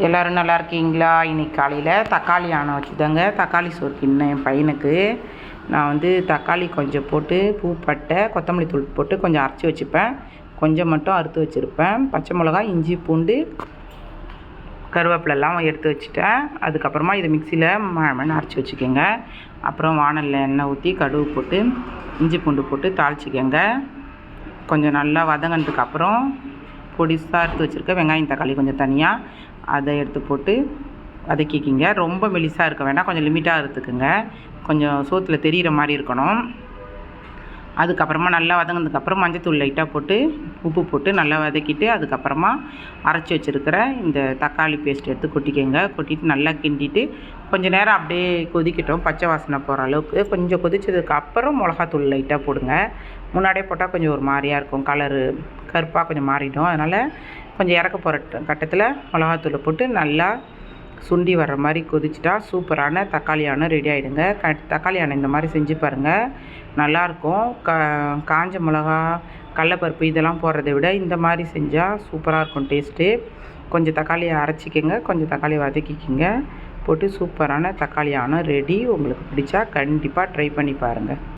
எல்லோரும் நல்லா இருக்கீங்களா? இன்றைக்கி காலையில் தக்காளி ஆனை வச்சுதாங்க தக்காளி சோறு கிண்ணேன் என் பையனுக்கு. நான் தக்காளி கொஞ்சம் போட்டு பூ பட்டை கொத்தமல்லி தூள் போட்டு கொஞ்சம் அரைச்சி வச்சுப்பேன். கொஞ்சம் மட்டும் அறுத்து வச்சுருப்பேன். பச்சை மிளகாய், இஞ்சி, பூண்டு, கருவேப்பிலெல்லாம் எடுத்து வச்சுட்டேன். அதுக்கப்புறமா இதை மிக்சியில் மண் அரைச்சி வச்சுக்கோங்க. அப்புறம் வானலில் எண்ணெய் ஊற்றி கடுகு போட்டு இஞ்சி பூண்டு போட்டு தாளிச்சிக்கோங்க. கொஞ்சம் நல்லா வதங்கினதுக்கு அப்புறம் பொடிசாக எடுத்து வச்சுருக்க வெங்காயம் தக்காளி கொஞ்சம் தனியாக அதை எடுத்து போட்டு வதக்கிக்கிங்க. ரொம்ப மெலிசாக இருக்க வேண்டாம், கொஞ்சம் லிமிட்டாக எடுத்துக்குங்க. கொஞ்சம் சோத்தில் தெரிகிற மாதிரி இருக்கணும். அதுக்கப்புறமா நல்லா வதங்கினதுக்கப்புறம் மஞ்சத்தூள் லைட்டாக போட்டு உப்பு போட்டு நல்லா வதக்கிட்டு அதுக்கப்புறமா அரைச்சி வச்சுருக்கிற இந்த தக்காளி பேஸ்ட் எடுத்து கொட்டிக்கோங்க. கொட்டிட்டு நல்லா கிண்டிட்டு கொஞ்சம் நேரம் அப்படியே கொதிக்கட்டும், பச்சை வாசனை போகிற அளவுக்கு. கொஞ்சம் கொதிச்சதுக்கப்புறம் மிளகாத்தூள் லைட்டாக போடுங்க. முன்னாடியே போட்டால் கொஞ்சம் ஒரு மாதிரியாக இருக்கும், கலரு கருப்பாக கொஞ்சம் மாறிடும். அதனால் கொஞ்சம் இறக்க போகிற கட்டத்தில் மிளகாத்தூளை போட்டு நல்லா சுண்டி வர்ற மாதிரி கொதிச்சிட்டா சூப்பரான தக்காளி ஆனை ரெடி ஆகிடுங்க. தக்காளி ஆனை இந்த மாதிரி செஞ்சு பாருங்கள், நல்லாயிருக்கும். காஞ்ச மிளகா, கடலப்பருப்பு இதெல்லாம் போடுறதை விட இந்த மாதிரி செஞ்சால் சூப்பராக இருக்கும் டேஸ்ட்டு. கொஞ்சம் தக்காளியை அரைச்சிக்கங்க, கொஞ்சம் தக்காளி வதக்கிக்கிங்க. போட்டு சூப்பரான தக்காளி ஆனை ரெடி. உங்களுக்கு பிடிச்சா கண்டிப்பாக ட்ரை பண்ணி பாருங்கள்.